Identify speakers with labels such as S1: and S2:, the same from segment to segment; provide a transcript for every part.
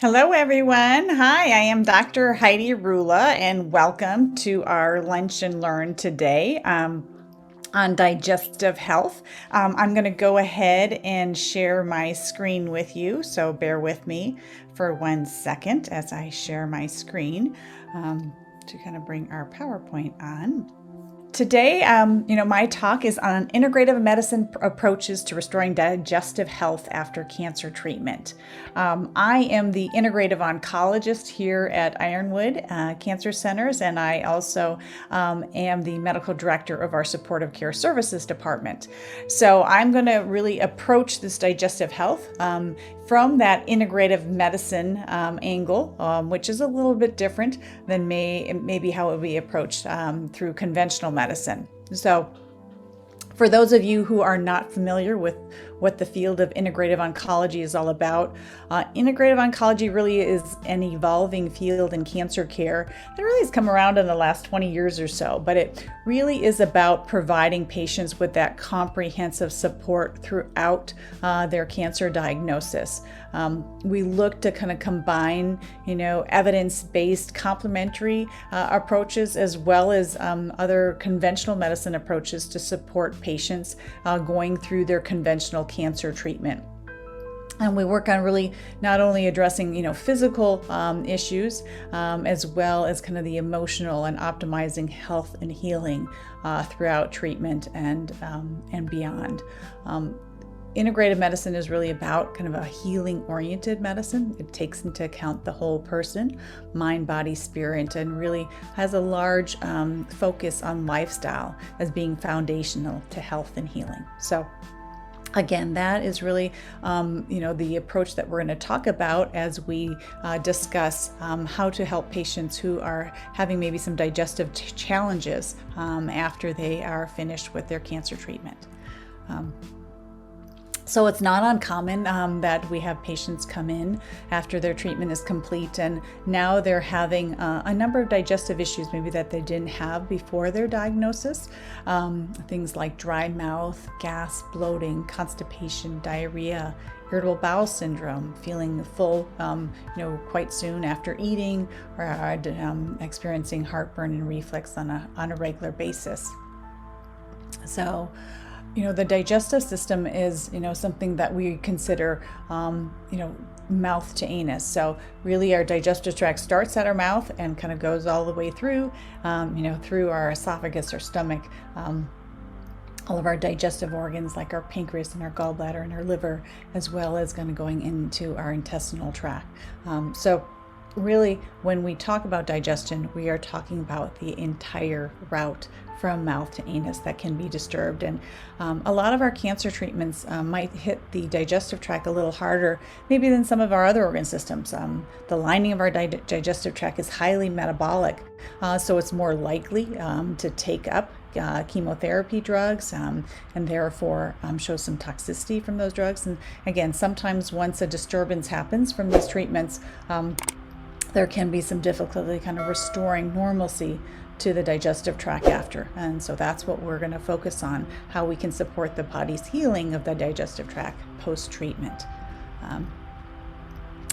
S1: Hello, everyone. Hi, I am Dr. Heidi Rula, and welcome to our Lunch and Learn today on digestive health. I'm going to go ahead and share my screen with you, so bear with me for 1 second as I share my screen to kind of bring our PowerPoint on. Today, my talk is on integrative medicine approaches to restoring digestive health after cancer treatment. I am the integrative oncologist here at Ironwood Cancer Centers, and I also am the medical director of our supportive care services department. So I'm going to really approach this digestive health from that integrative medicine angle, which is a little bit different than maybe how it would be approached through conventional medicine. So for those of you who are not familiar with what the field of integrative oncology is all about, integrative oncology really is an evolving field in cancer care that really has come around in the last 20 years or so, but it really is about providing patients with that comprehensive support throughout their cancer diagnosis. We look to kind of combine, evidence-based complementary approaches as well as other conventional medicine approaches to support patients going through their conventional cancer treatment. And we work on really not only addressing, physical issues, as well as kind of the emotional and optimizing health and healing throughout treatment and beyond. Integrative medicine is really about kind of a healing-oriented medicine. It takes into account the whole person, mind, body, spirit, and really has a large focus on lifestyle as being foundational to health and healing. So again, that is really, the approach that we're going to talk about as we discuss how to help patients who are having maybe some digestive challenges after they are finished with their cancer treatment. So it's not uncommon that we have patients come in after their treatment is complete and now they're having a number of digestive issues maybe that they didn't have before their diagnosis. Things like dry mouth, gas, bloating, constipation, diarrhea, irritable bowel syndrome, feeling full quite soon after eating, or experiencing heartburn and reflux on a regular basis. So the digestive system is, something that we consider, mouth to anus. So really our digestive tract starts at our mouth and kind of goes all the way through, through our esophagus or stomach, all of our digestive organs like our pancreas and our gallbladder and our liver, as well as kind of going into our intestinal tract. So really, when we talk about digestion, we are talking about the entire route from mouth to anus that can be disturbed. And a lot of our cancer treatments might hit the digestive tract a little harder, maybe than some of our other organ systems. The lining of our digestive tract is highly metabolic, so it's more likely to take up chemotherapy drugs and therefore show some toxicity from those drugs. And again, sometimes once a disturbance happens from these treatments, there can be some difficulty kind of restoring normalcy to the digestive tract after. And so that's what we're going to focus on, how we can support the body's healing of the digestive tract post-treatment.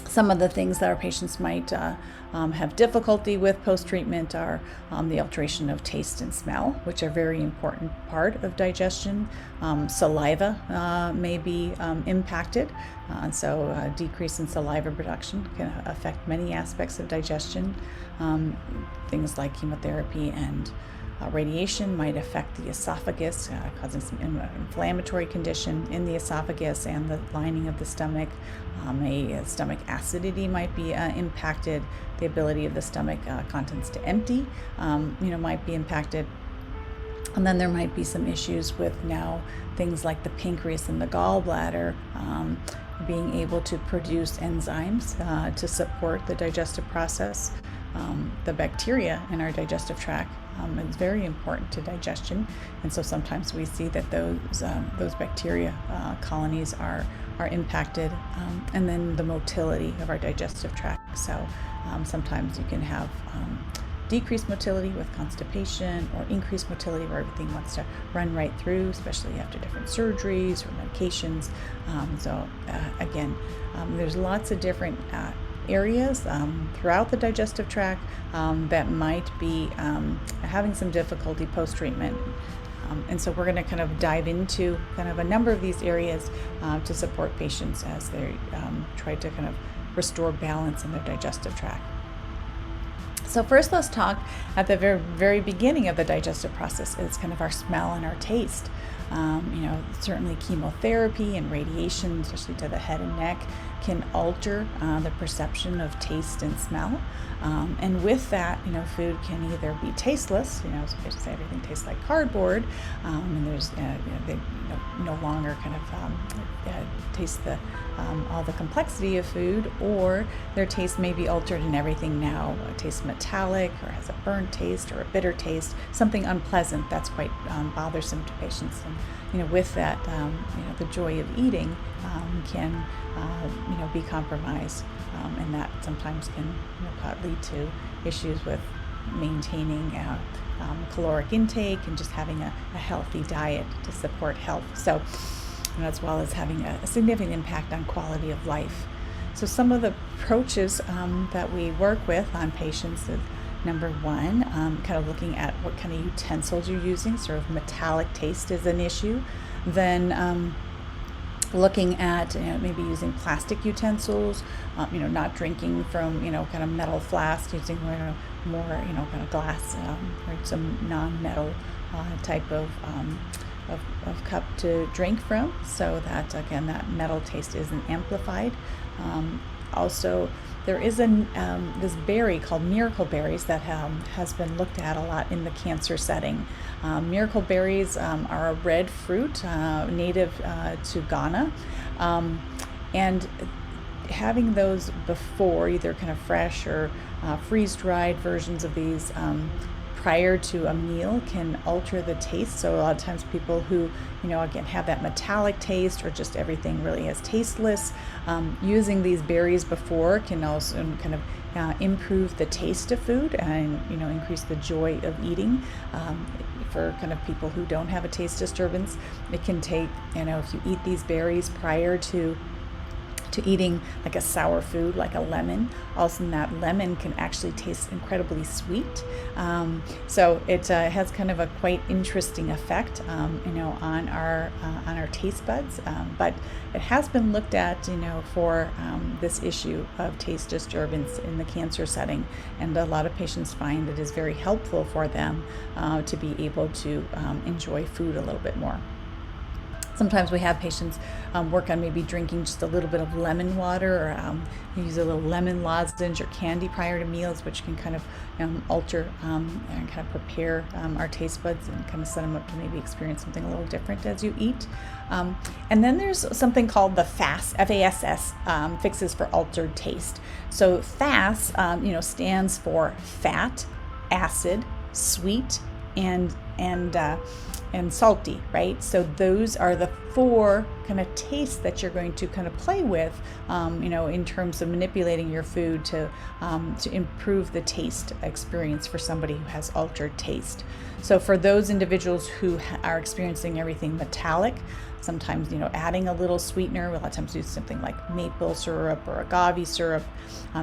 S1: Some of the things that our patients might have difficulty with post-treatment are the alteration of taste and smell, which are very important part of digestion. Saliva may be impacted, so a decrease in saliva production can affect many aspects of digestion. Things like chemotherapy and radiation might affect the esophagus, causing some inflammatory condition in the esophagus and the lining of the stomach. A stomach acidity might be impacted. The ability of the stomach contents to empty, might be impacted. And then there might be some issues with now things like the pancreas and the gallbladder being able to produce enzymes to support the digestive process. The bacteria in our digestive tract is very important to digestion, and so sometimes we see that those bacteria colonies are impacted, and then the motility of our digestive tract. So sometimes you can have decreased motility with constipation, or increased motility where everything wants to run right through, especially after different surgeries or medications. Again, there's lots of different areas throughout the digestive tract that might be having some difficulty post-treatment. And so we're going to kind of dive into kind of a number of these areas to support patients as they try to kind of restore balance in their digestive tract. So first, let's talk at the very, very beginning of the digestive process. It's kind of our smell and our taste. Certainly chemotherapy and radiation, especially to the head and neck, can alter the perception of taste and smell. And with that, food can either be tasteless, so basically everything tastes like cardboard, and there's, they no longer kind of taste all the complexity of food, or their taste may be altered and everything now tastes metallic or has a burnt taste or a bitter taste, something unpleasant that's quite bothersome to patients. And with that, the joy of eating can be compromised, and that sometimes can lead to issues with maintaining caloric intake and just having a healthy diet to support health. So, as well as having a significant impact on quality of life. So some of the approaches that we work with on patients is, number one, kind of looking at what kind of utensils you're using. Sort of metallic taste is an issue. Then looking at maybe using plastic utensils, not drinking from kind of metal flasks, using more kind of glass or some non-metal type of cup to drink from, so that again that metal taste isn't amplified. Also, there is this berry called miracle berries that has been looked at a lot in the cancer setting. Miracle berries are a red fruit native to Ghana, and having those before, either kind of fresh or freeze-dried versions of these prior to a meal can alter the taste. So a lot of times people who, again, have that metallic taste or just everything really is tasteless, using these berries before can also kind of improve the taste of food and, increase the joy of eating. For kind of people who don't have a taste disturbance, it can take, if you eat these berries prior to eating like a sour food like a lemon, also that lemon can actually taste incredibly sweet. So it has kind of a quite interesting effect, on our taste buds. But it has been looked at, for this issue of taste disturbance in the cancer setting, and a lot of patients find it is very helpful for them to be able to enjoy food a little bit more. Sometimes we have patients work on maybe drinking just a little bit of lemon water, or use a little lemon lozenge or candy prior to meals, which can kind of alter and kind of prepare our taste buds and kind of set them up to maybe experience something a little different as you eat. And then there's something called the FASS, F-A-S-S, fixes for altered taste. So FASS, stands for fat, acid, sweet, and salty, right? So those are the four kind of tastes that you're going to kind of play with, in terms of manipulating your food to improve the taste experience for somebody who has altered taste. So for those individuals who are experiencing everything metallic, sometimes, adding a little sweetener. A lot of times we use something like maple syrup or agave syrup.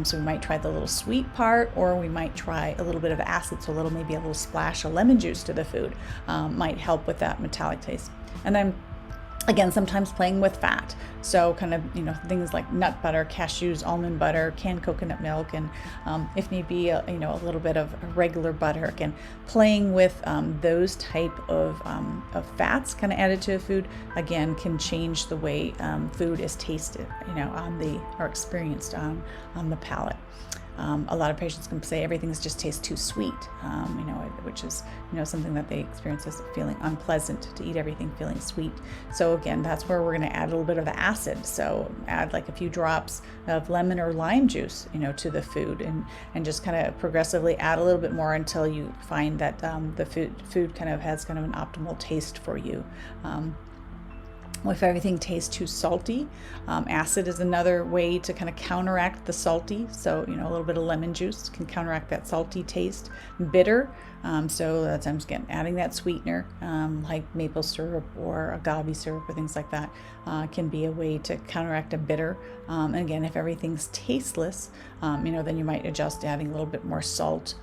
S1: So we might try the little sweet part, or we might try a little bit of acid. So maybe a little splash of lemon juice to the food might help with that metallic taste. And then again, sometimes playing with fat. So kind of, things like nut butter, cashews, almond butter, canned coconut milk, and if need be, a little bit of regular butter. Again, playing with those type of fats kind of added to a food, again, can change the way food is tasted, or experienced on the palate. A lot of patients can say everything just tastes too sweet, which is, something that they experience as feeling unpleasant, to eat everything feeling sweet. So again, that's where we're going to add a little bit of acid. So add like a few drops of lemon or lime juice, to the food, and just kind of progressively add a little bit more until you find that the food kind of has kind of an optimal taste for you. If everything tastes too salty, acid is another way to kind of counteract the salty. So, a little bit of lemon juice can counteract that salty taste. Bitter, so that's I'm again adding that sweetener, like maple syrup or agave syrup or things like that, can be a way to counteract a bitter. And again, if everything's tasteless, then you might adjust adding a little bit more salt,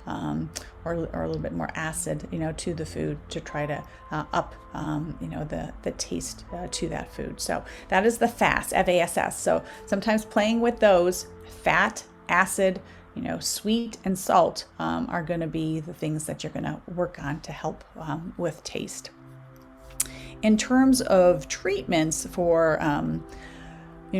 S1: or a little bit more acid, to the food to try to up, the taste to that food. So that is the FASS, F-A-S-S. So sometimes playing with those, fat, acid, sweet and salt, are going to be the things that you're going to work on to help with taste. In terms of treatments for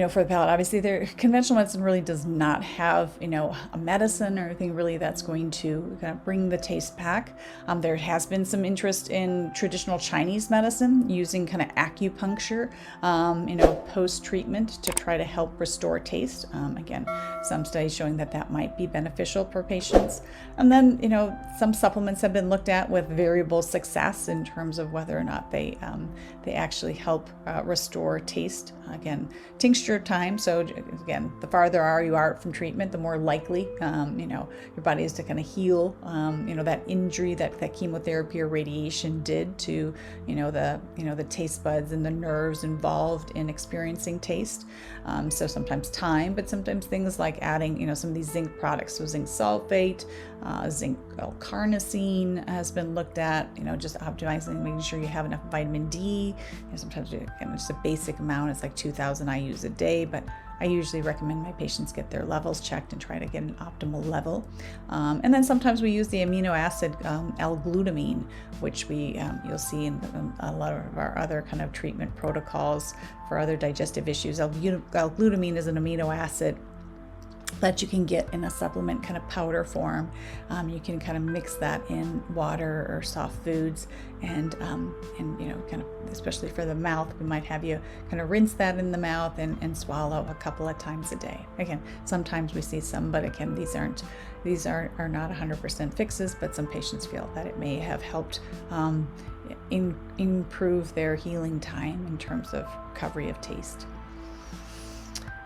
S1: for the palate, obviously conventional medicine really does not have, a medicine or anything really that's going to kind of bring the taste back. There has been some interest in traditional Chinese medicine using kind of acupuncture, post-treatment to try to help restore taste. Again, some studies showing that might be beneficial for patients. And then, some supplements have been looked at with variable success in terms of whether or not they actually help restore taste. Again, tincture time. So again, the farther you are from treatment, the more likely, your body is to kind of heal, that injury that chemotherapy or radiation did to, the taste buds and the nerves involved in experiencing taste. So sometimes time, but sometimes things like adding, some of these zinc products. So zinc sulfate, zinc L-carnosine has been looked at, just optimizing, making sure you have enough vitamin D. Sometimes just a basic amount, it's like 2,000 IUs a day, but I usually recommend my patients get their levels checked and try to get an optimal level. And then sometimes we use the amino acid L-glutamine, which you'll see in a lot of our other kind of treatment protocols for other digestive issues. L-glutamine is an amino acid that you can get in a supplement kind of powder form. You can kind of mix that in water or soft foods, and kind of, especially for the mouth, we might have you kind of rinse that in the mouth and swallow a couple of times a day. Again, sometimes we see some, but again, these are not 100% fixes, but some patients feel that it may have helped improve their healing time in terms of recovery of taste.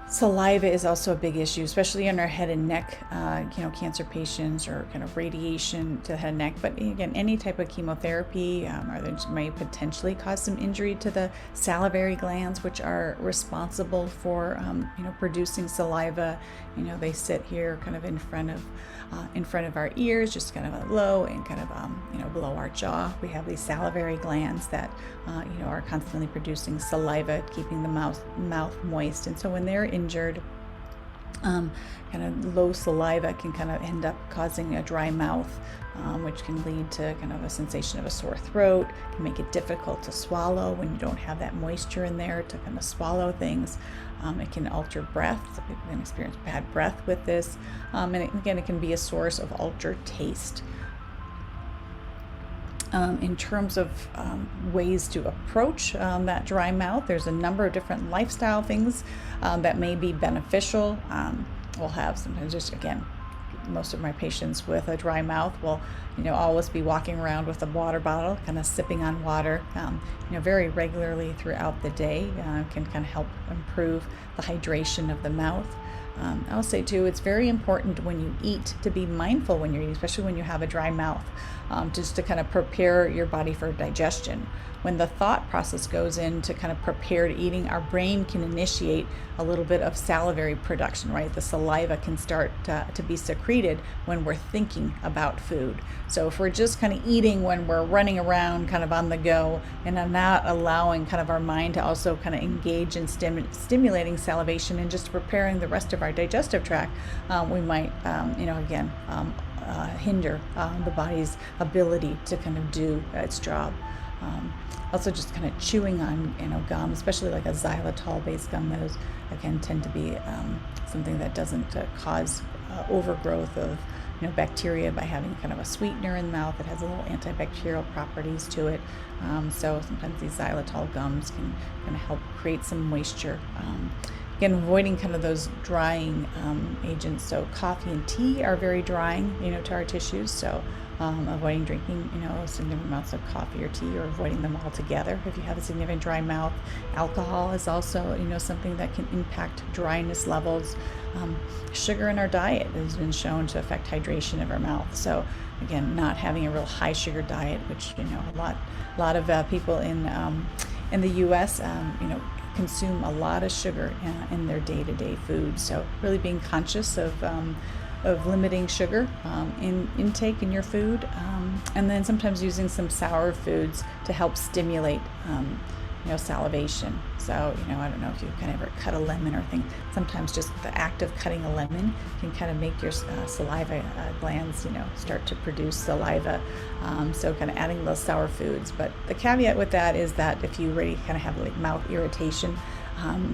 S1: Saliva is also a big issue, especially in our head and neck, cancer patients or kind of radiation to the head and neck. But again, any type of chemotherapy may potentially cause some injury to the salivary glands, which are responsible for, producing saliva. They sit here kind of in front of our ears, just kind of low and kind of, below our jaw. We have these salivary glands that, are constantly producing saliva, keeping the mouth moist. And so when they're injured, kind of low saliva can kind of end up causing a dry mouth, which can lead to kind of a sensation of a sore throat, can make it difficult to swallow when you don't have that moisture in there to kind of swallow things. It can alter breath. So people can experience bad breath with this. And it can be a source of altered taste. In terms of ways to approach that dry mouth, there's a number of different lifestyle things that may be beneficial. We'll have sometimes just, again, most of my patients with a dry mouth will, always be walking around with a water bottle, kind of sipping on water, very regularly throughout the day, can kind of help improve the hydration of the mouth. I'll say too, it's very important when you eat to be mindful when you're eating, especially when you have a dry mouth, just to kind of prepare your body for digestion. When the thought process goes in to kind of prepare to eating, our brain can initiate a little bit of salivary production, right? The saliva can start to be secreted when we're thinking about food. So if we're just kind of eating when we're running around kind of on the go and not allowing kind of our mind to also kind of engage in stimulating salivation and just preparing the rest of our digestive tract, we might, hinder the body's ability to kind of do its job. Also just kind of chewing on, gum, especially like a xylitol-based gum, those again tend to be something that doesn't cause overgrowth of bacteria by having kind of a sweetener in the mouth. It has a little antibacterial properties to it. So sometimes these xylitol gums can kind of help create some moisture again, avoiding kind of those drying agents. So coffee and tea are very drying, to our tissues. So avoiding drinking, significant amounts of coffee or tea, or avoiding them altogether if you have a significant dry mouth. Alcohol is also, something that can impact dryness levels. Sugar in our diet has been shown to affect hydration of our mouth. So again, not having a real high sugar diet, which a lot of people in the U.S. Consume a lot of sugar in their day-to-day food. So really being conscious of limiting sugar in intake in your food, and then sometimes using some sour foods to help stimulate salivation. So I don't know if you kind of ever cut a lemon or thing. Sometimes just the act of cutting a lemon can kind of make your saliva glands start to produce saliva. So kind of adding those sour foods. But the caveat with that is that if you already kind of have like mouth irritation,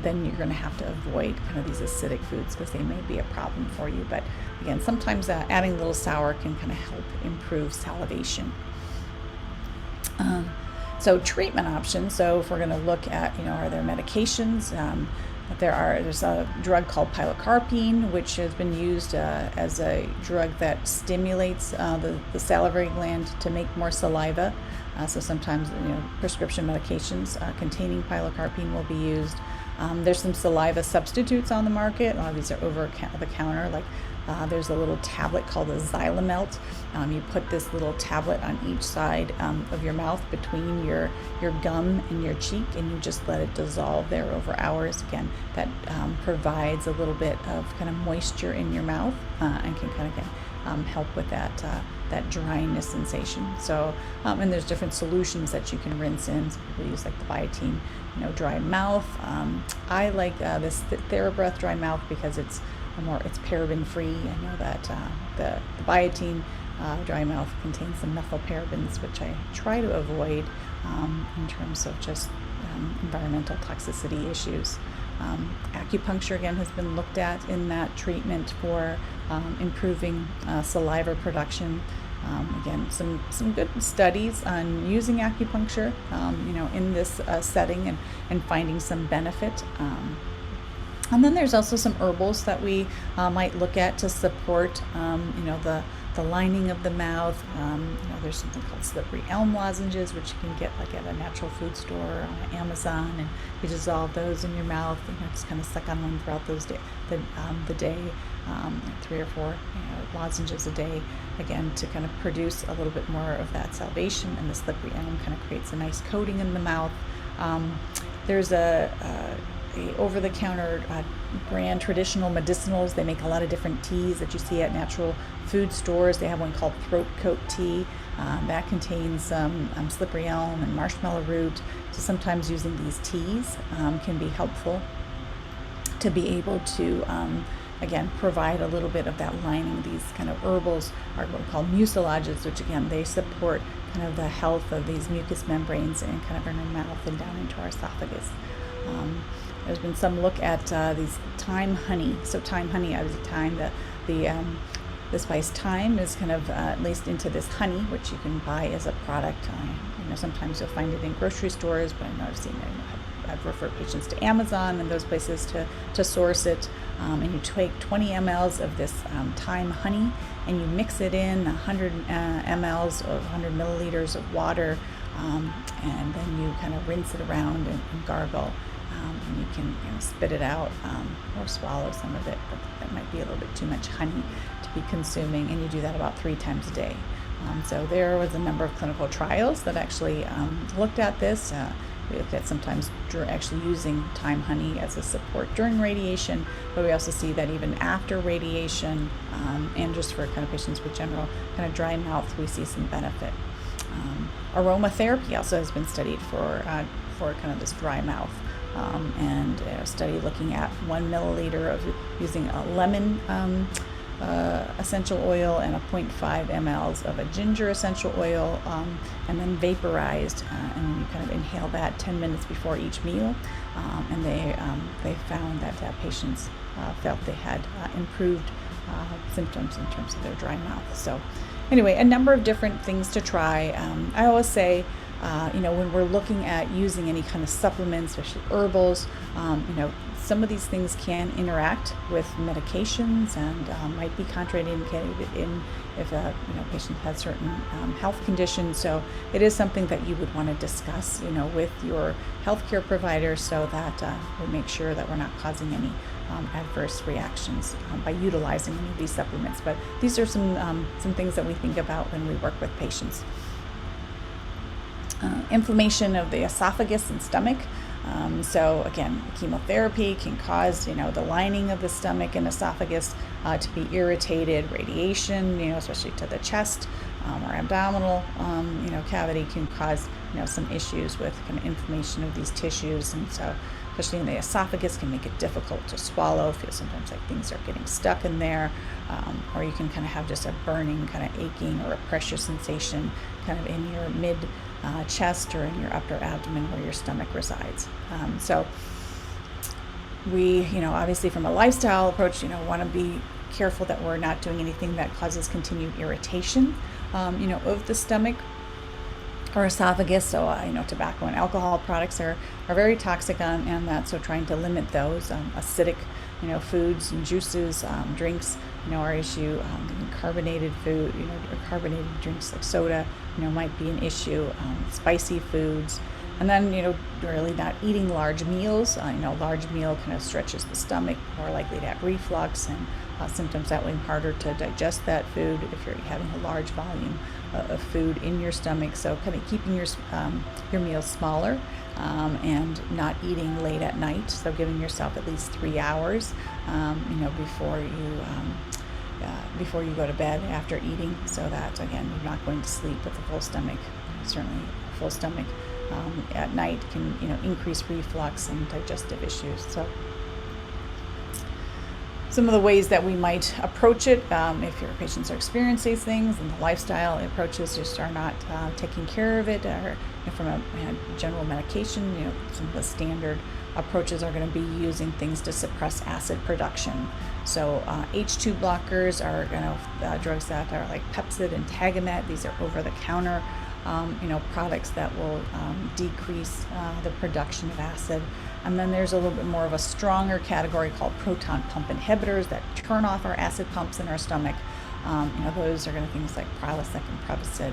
S1: then you're going to have to avoid kind of these acidic foods because they may be a problem for you. But again, sometimes adding a little sour can kind of help improve salivation. So treatment options. So if we're going to look at, are there medications? There's a drug called pilocarpine, which has been used as a drug that stimulates the salivary gland to make more saliva. So sometimes, prescription medications containing pilocarpine will be used. There's some saliva substitutes on the market. A lot of these are over the counter. Like there's a little tablet called a Xylomelt. You put this little tablet on each side of your mouth between your gum and your cheek, and you just let it dissolve there over hours. Again, that provides a little bit of kind of moisture in your mouth and can kind of help with that dryness sensation. So, and there's different solutions that you can rinse in. Some people use like the Biotin, dry mouth. I like this TheraBreath dry mouth because it's paraben free. I know that the Biotin dry mouth contains some methylparabens, which I try to avoid in terms of just environmental toxicity issues. Acupuncture again has been looked at in that treatment for improving saliva production. Again, some good studies on using acupuncture, in this setting and finding some benefit. And then there's also some herbals that we might look at to support, the lining of the mouth. There's something called slippery elm lozenges, which you can get like at a natural food store or on Amazon, and you dissolve those in your mouth. Just kind of suck on one throughout the day, 3 or 4 lozenges a day, again to kind of produce a little bit more of that salivation. And the slippery elm kind of creates a nice coating in the mouth. There's a over-the-counter brand, Traditional Medicinals. They make a lot of different teas that you see at natural food stores. They have one called Throat Coat Tea that contains slippery elm and marshmallow root. So sometimes using these teas can be helpful to be able to again provide a little bit of that lining. These kind of herbals are what we call mucilages, which again they support kind of the health of these mucous membranes and kind of in our mouth and down into our esophagus. There's been some look at these thyme honey. So thyme honey, the spice thyme is kind of at least into this honey, which you can buy as a product. Sometimes you'll find it in grocery stores, but I've seen it. I've referred patients to Amazon and those places to source it. And you take 20 mLs of this thyme honey and you mix it in 100 mLs of 100 milliliters of water, and then you kind of rinse it around and gargle. And you can spit it out or swallow some of it, but that might be a little bit too much honey to be consuming, and you do that about 3 times a day. So there was a number of clinical trials that actually looked at this. We looked at sometimes actually using thyme honey as a support during radiation, but we also see that even after radiation, and just for kind of patients with general kind of dry mouth, we see some benefit. Aromatherapy also has been studied for kind of this dry mouth. And a study looking at 1 milliliter of using a lemon essential oil and a 0.5 mLs of a ginger essential oil, and then vaporized, and you kind of inhale that 10 minutes before each meal. And they found that patients felt they had improved symptoms in terms of their dry mouth. So anyway, a number of different things to try. I always say, when we're looking at using any kind of supplements, especially herbals, some of these things can interact with medications and might be contraindicated if a patient has certain health conditions. So it is something that you would want to discuss, with your healthcare provider, so that we make sure that we're not causing any adverse reactions by utilizing any of these supplements. But these are some things that we think about when we work with patients. Inflammation of the esophagus and stomach. So again, chemotherapy can cause, the lining of the stomach and esophagus to be irritated. Radiation, especially to the chest or abdominal, cavity can cause, some issues with kind of inflammation of these tissues. And so, especially in the esophagus, can make it difficult to swallow. Feel sometimes like things are getting stuck in there, or you can kind of have just a burning, kind of aching or a pressure sensation kind of in your mid chest or in your upper abdomen where your stomach resides. So we, obviously from a lifestyle approach, want to be careful that we're not doing anything that causes continued irritation, of the stomach or esophagus. So tobacco and alcohol products are very toxic on that. So trying to limit those acidic, foods and juices, drinks, our issue. Carbonated food, or carbonated drinks like soda, might be an issue. Spicy foods, and then really not eating large meals. Large meal kind of stretches the stomach, more likely to have reflux and symptoms that way, harder to digest that food if you're having a large volume of food in your stomach. So kind of keeping your meals smaller, and not eating late at night. So giving yourself at least 3 hours, before you go to bed after eating, so that again you're not going to sleep with a full stomach. Certainly, a full stomach at night can increase reflux and digestive issues. So some of the ways that we might approach it, if your patients are experiencing these things and the lifestyle approaches just are not taking care of it, or from a general medication, some of the standard approaches are going to be using things to suppress acid production. So H2 blockers are drugs that are like Pepcid and Tagamet. These are over-the-counter products that will decrease the production of acid. And then there's a little bit more of a stronger category called proton pump inhibitors that turn off our acid pumps in our stomach. Those are going to things like Prilosec and Prevacid.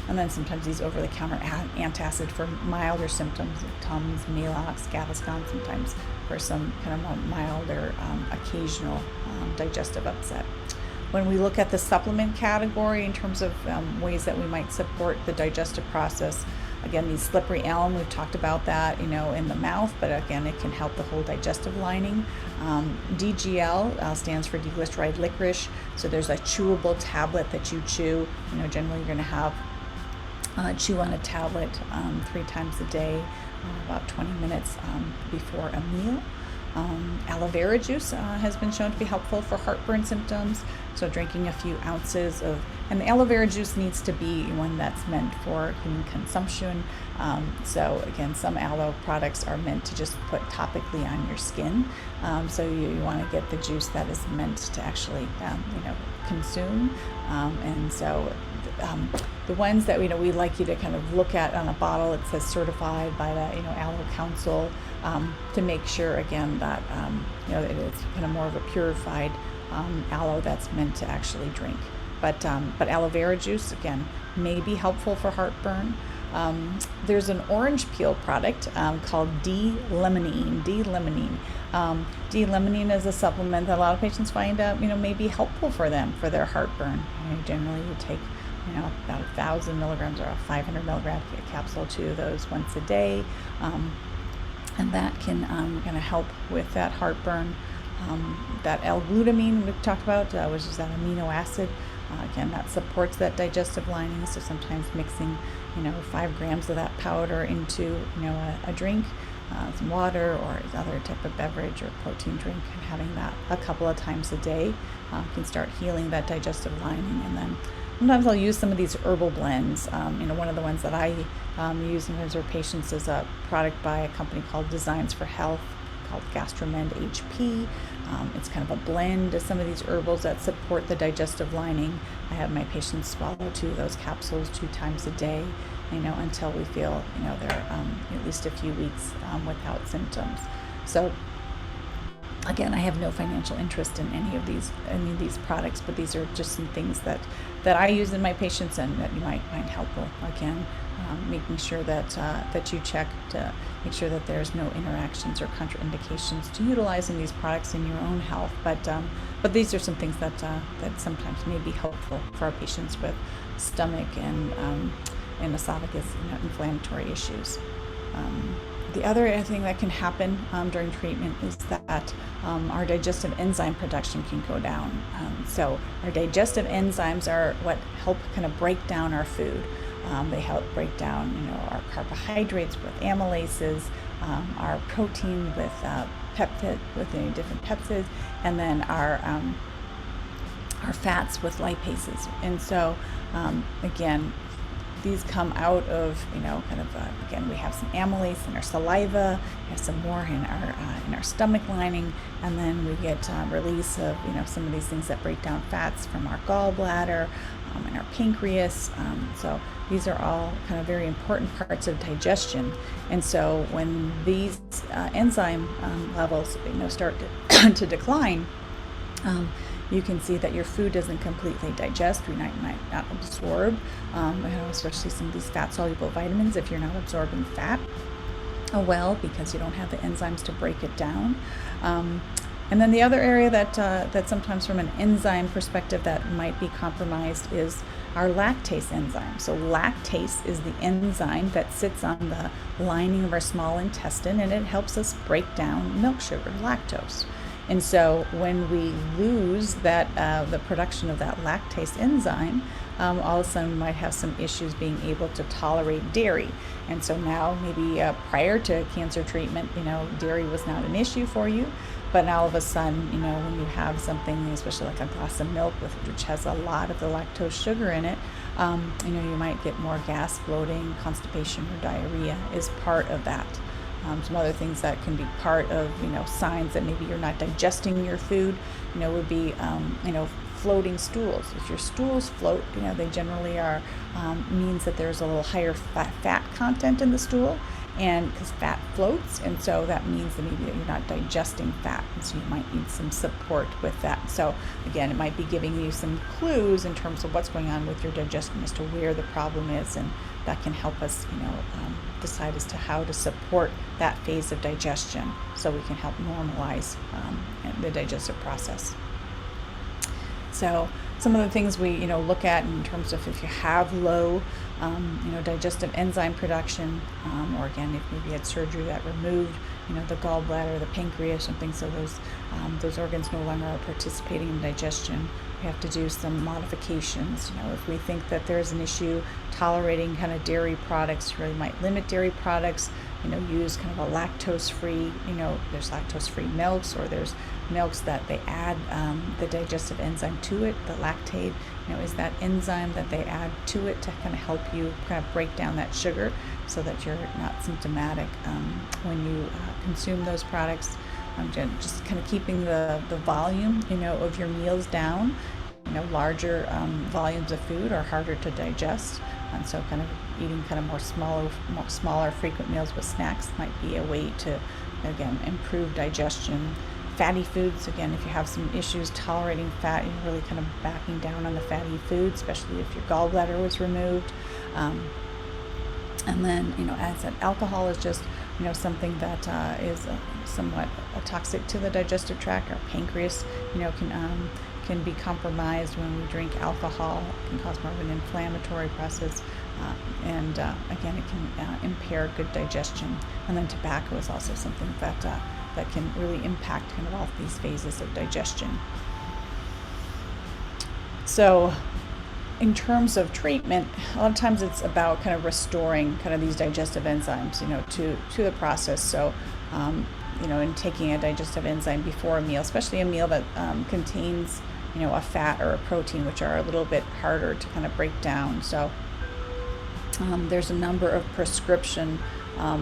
S1: And then sometimes these over-the-counter antacid for milder symptoms, Tums, Maalox, Gaviscon, sometimes for some kind of more milder, occasional digestive upset. When we look at the supplement category in terms of ways that we might support the digestive process, again, these slippery elm, we've talked about that, in the mouth, but again, it can help the whole digestive lining. DGL stands for deglyceride licorice. So there's a chewable tablet that you chew. Generally you're going to have chew on a tablet 3 times a day, about 20 minutes before a meal. Aloe vera juice has been shown to be helpful for heartburn symptoms. So drinking a few ounces and the aloe vera juice needs to be one that's meant for human consumption. So again, some aloe products are meant to just put topically on your skin. So you want to get the juice that is meant to actually, consume. And so the ones that we like you to kind of look at on a bottle, it says certified by the Aloe Council, to make sure again that it is kind of more of a purified aloe that's meant to actually drink. But aloe vera juice again may be helpful for heartburn. There's an orange peel product called D-limonene. D-limonene is a supplement that a lot of patients find may be helpful for them for their heartburn. Generally you take about 1,000 milligrams or a 500 milligram capsule, 2 of those once a day, and that can kind of help with that heartburn. That L-glutamine we've talked about, which is that amino acid, again, that supports that digestive lining. So sometimes mixing 5 grams of that powder into a drink, some water or other type of beverage or protein drink, and having that a couple of times a day can start healing that digestive lining. And then sometimes I'll use some of these herbal blends. One of the ones that I use sometimes for patients is a product by a company called Designs for Health called Gastromend HP. It's kind of a blend of some of these herbals that support the digestive lining. I have my patients swallow 2 of those capsules 2 times a day. until we feel, they're at least a few weeks without symptoms. So again, I have no financial interest in any of these products, but these are just some things that I use in my patients and that you might find helpful. Again, making sure that you check to make sure that there's no interactions or contraindications to utilizing these products in your own health. But these are some things that sometimes may be helpful for our patients with stomach and esophagus inflammatory issues. The other thing that can happen during treatment is that our digestive enzyme production can go down. So our digestive enzymes are what help kind of break down our food. They help break down, our carbohydrates with amylases, our protein with different peptides, and then our fats with lipases. And so again, these come out of, again, we have some amylase in our saliva, we have some more in our stomach lining, and then we get release of, some of these things that break down fats from our gallbladder and our pancreas. So these are all kind of very important parts of digestion. And so when these enzyme levels, start to decline, you can see that your food doesn't completely digest. We might not absorb, especially some of these fat-soluble vitamins if you're not absorbing fat well, because you don't have the enzymes to break it down. And then the other area that sometimes from an enzyme perspective that might be compromised is our lactase enzyme. So lactase is the enzyme that sits on the lining of our small intestine, and it helps us break down milk sugar, lactose. And so when we lose that, the production of that lactase enzyme, all of a sudden we might have some issues being able to tolerate dairy. And so now maybe prior to cancer treatment, dairy was not an issue for you, but now all of a sudden, when you have something, especially like a glass of milk which has a lot of the lactose sugar in it, you might get more gas, bloating, constipation, or diarrhea is part of that. Some other things that can be part of, signs that maybe you're not digesting your food, would be, floating stools. If your stools float, they generally are, means that there's a little higher fat content in the stool, and because fat floats, and so that means that maybe that you're not digesting fat, and so you might need some support with that. So again, it might be giving you some clues in terms of what's going on with your digestion as to where the problem is, and that can help us, decide as to how to support that phase of digestion so we can help normalize the digestive process. So some of the things we look at in terms of if you have low digestive enzyme production, or again if maybe you had surgery that removed the gallbladder, the pancreas, and things, so those organs no longer are participating in digestion. We have to do some modifications. If we think that there's an issue tolerating kind of dairy products, you really might limit dairy products. Use kind of a lactose-free. There's lactose-free milks, or there's milks that they add the digestive enzyme to it. The lactate, is that enzyme that they add to it to kind of help you kind of break down that sugar, so that you're not symptomatic when you consume those products. Just kind of keeping the volume, of your meals down. Larger volumes of food are harder to digest, and so kind of eating kind of more smaller frequent meals with snacks might be a way to, again, improve digestion. Fatty foods, again, if you have some issues tolerating fat, you're really kind of backing down on the fatty foods, especially if your gallbladder was removed. And then, as I said, alcohol is just, something that is somewhat toxic to the digestive tract. Our pancreas, can be compromised when we drink alcohol. It can cause more of an inflammatory process, and again, it can impair good digestion. And then tobacco is also something that can really impact kind of all these phases of digestion. So in terms of treatment, a lot of times it's about kind of restoring kind of these digestive enzymes, to the process. So, in taking a digestive enzyme before a meal, especially a meal that contains, a fat or a protein, which are a little bit harder to kind of break down. So there's a number of prescription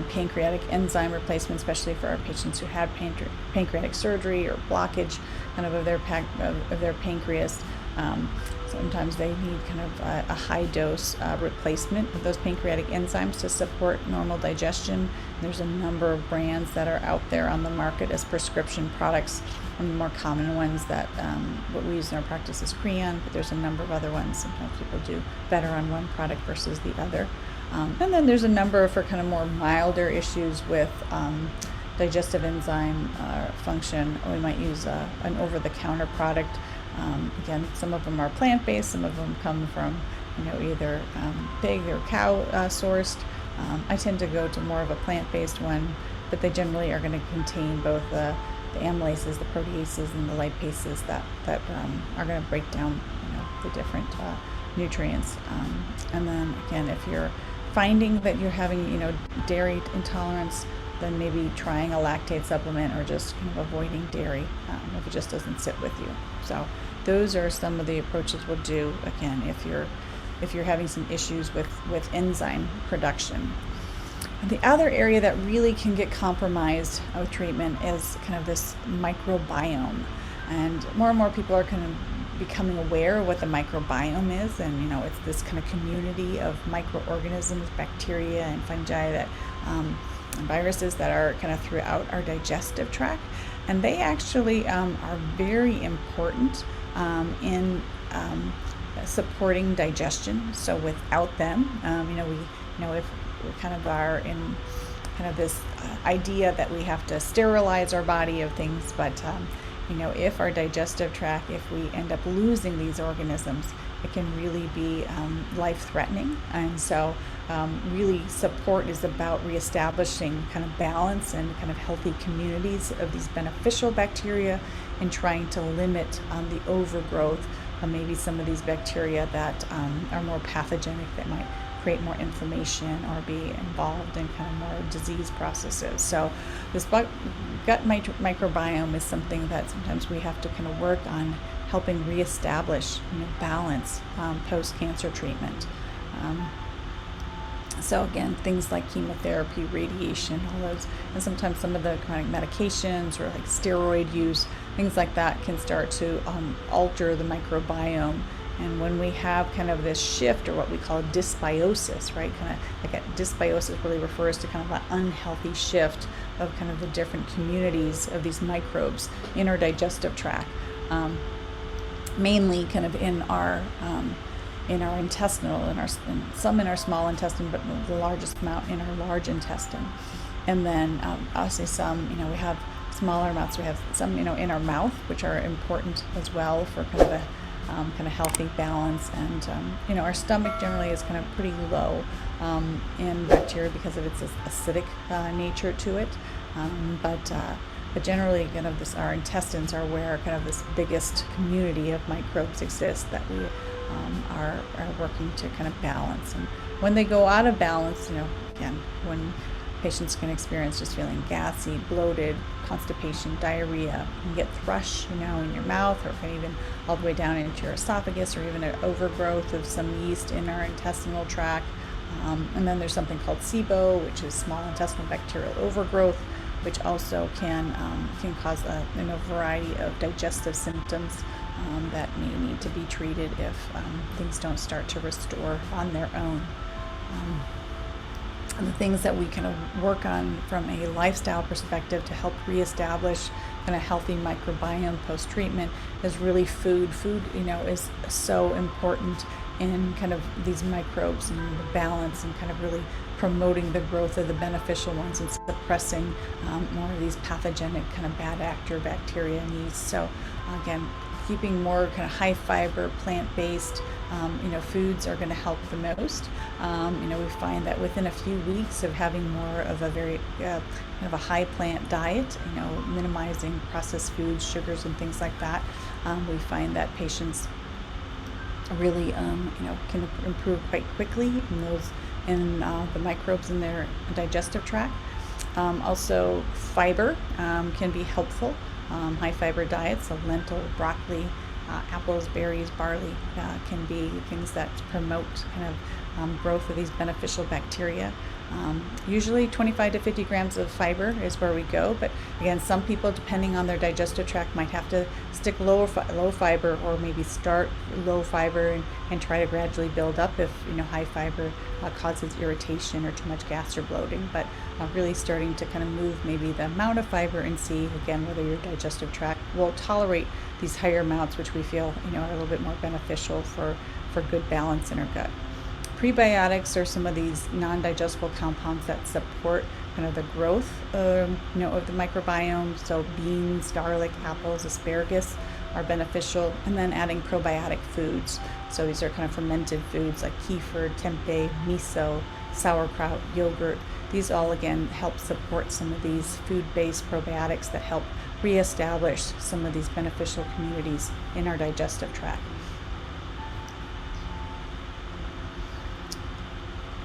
S1: pancreatic enzyme replacements, especially for our patients who had pancreatic surgery or blockage kind of their pancreas. Sometimes they need kind of a high dose replacement of those pancreatic enzymes to support normal digestion. There's a number of brands that are out there on the market as prescription products. One of the more common ones that what we use in our practice is Creon, but there's a number of other ones. Sometimes people do better on one product versus the other. And then there's a number for kind of more milder issues with digestive enzyme function. We might use an over-the-counter product. Again, some of them are plant-based, some of them come from either pig or cow sourced. I tend to go to more of a plant-based one, but they generally are going to contain both the amylases, the proteases, and the lipases that are going to break down the different nutrients. And then again, if you're finding that you're having dairy intolerance, then maybe trying a lactate supplement or just kind of avoiding dairy if it just doesn't sit with you. So those are some of the approaches we'll do, again, if you're having some issues with enzyme production. The other area that really can get compromised with treatment is kind of this microbiome. And more people are kind of becoming aware of what the microbiome is, and it's this kind of community of microorganisms, bacteria and fungi that and viruses that are kind of throughout our digestive tract, and they actually are very important in supporting digestion. So without them, if we kind of are in kind of this idea that we have to sterilize our body of things, but if our digestive tract, if we end up losing these organisms, it can really be life-threatening. And so really support is about reestablishing kind of balance and kind of healthy communities of these beneficial bacteria, and trying to limit the overgrowth of maybe some of these bacteria that are more pathogenic, that might create more inflammation or be involved in kind of more disease processes. So this gut microbiome is something that sometimes we have to kind of work on helping reestablish balance post-cancer treatment. So again, things like chemotherapy, radiation, all those, and sometimes some of the chronic medications or like steroid use, things like that can start to alter the microbiome. And when we have kind of this shift, or what we call dysbiosis, right? Kind of like a dysbiosis really refers to kind of an unhealthy shift of kind of the different communities of these microbes in our digestive tract, mainly kind of in our intestinal, some in our small intestine, but the largest amount in our large intestine. And then obviously some, we have smaller amounts. We have some, in our mouth, which are important as well for kind of a kind of healthy balance. And our stomach generally is kind of pretty low in bacteria because of its acidic nature to it. But generally, kind of our intestines are where kind of this biggest community of microbes exists that we are working to kind of balance. And when they go out of balance, again, when patients can experience just feeling gassy, bloated, constipation, diarrhea, you can get thrush, in your mouth, or even all the way down into your esophagus, or even an overgrowth of some yeast in our intestinal tract. And then there's something called SIBO, which is small intestinal bacterial overgrowth, which also can cause a variety of digestive symptoms that may need to be treated if things don't start to restore on their own. And the things that we kind of work on from a lifestyle perspective to help reestablish kind of healthy microbiome post-treatment is really food. Food, is so important in kind of these microbes and the balance, and kind of really promoting the growth of the beneficial ones and suppressing more of these pathogenic kind of bad actor bacteria and yeast. So again, keeping more kind of high fiber, plant-based, foods are going to help the most. We find that within a few weeks of having more of a very kind of a high plant diet, minimizing processed foods, sugars, and things like that, we find that patients really, can improve quite quickly in the microbes in their digestive tract. Also, fiber can be helpful. High fiber diets, so lentil, broccoli, apples, berries, barley can be things that promote kind of growth of these beneficial bacteria. Usually 25 to 50 grams of fiber is where we go, but again, some people, depending on their digestive tract, might have to stick low fiber, or maybe start low fiber and try to gradually build up if high fiber causes irritation or too much gas or bloating. But really starting to kind of move maybe the amount of fiber and see again whether your digestive tract will tolerate these higher amounts, which we feel are a little bit more beneficial for good balance in our gut. Prebiotics are some of these non-digestible compounds that support kind of the growth of the microbiome. So beans, garlic, apples, asparagus are beneficial, and then adding probiotic foods. So these are kind of fermented foods like kefir, tempeh, miso, sauerkraut, yogurt. These all again help support some of these food-based probiotics that help reestablish some of these beneficial communities in our digestive tract.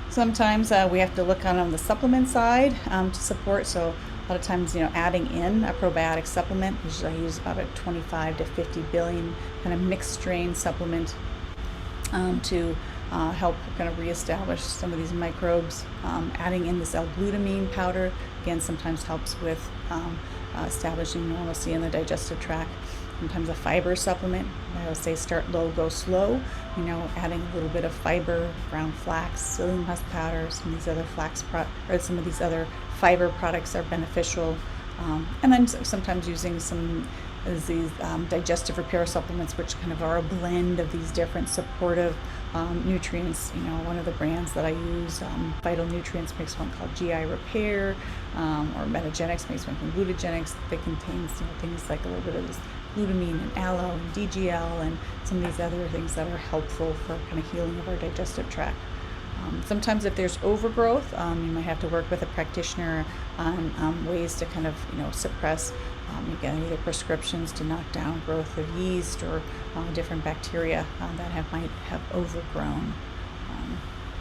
S1: Sometimes we have to look on the supplement side to support. So a lot of times, adding in a probiotic supplement, usually I use about a 25 to 50 billion kind of mixed strain supplement to help kind of reestablish some of these microbes. Adding in this L-glutamine powder, again, sometimes helps with establishing normalcy in the digestive tract. Sometimes a fiber supplement, I would say start low, go slow, adding a little bit of fiber, ground flax, psyllium husk powder, some of these other some of these other fiber products are beneficial. And then sometimes using some of these digestive repair supplements, which kind of are a blend of these different supportive nutrients. One of the brands that I use, Vital Nutrients, makes one called GI Repair, or Metagenics makes one called Glutagenics that contains things like a little bit of this glutamine and aloe and DGL and some of these other things that are helpful for kind of healing of our digestive tract. Sometimes if there's overgrowth, you might have to work with a practitioner on ways to kind of suppress again either prescriptions to knock down growth of yeast or different bacteria that might have overgrown.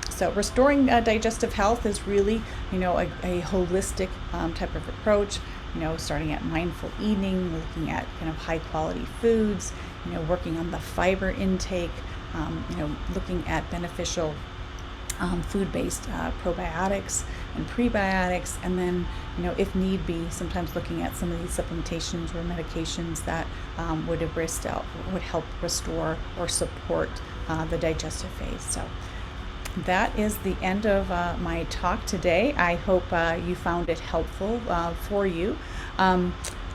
S1: So restoring digestive health is really a holistic type of approach. Starting at mindful eating, looking at kind of high quality foods, working on the fiber intake, looking at beneficial food-based probiotics and prebiotics, and then if need be, sometimes looking at some of these supplementations or medications that would help restore or support the digestive phase. So that is the end of my talk today. I hope you found it helpful for you.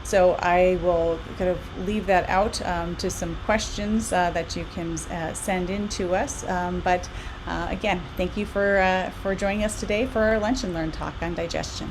S1: So I will kind of leave that out to some questions that you can send in to us. But again, thank you for joining us today for our Lunch and Learn talk on digestion.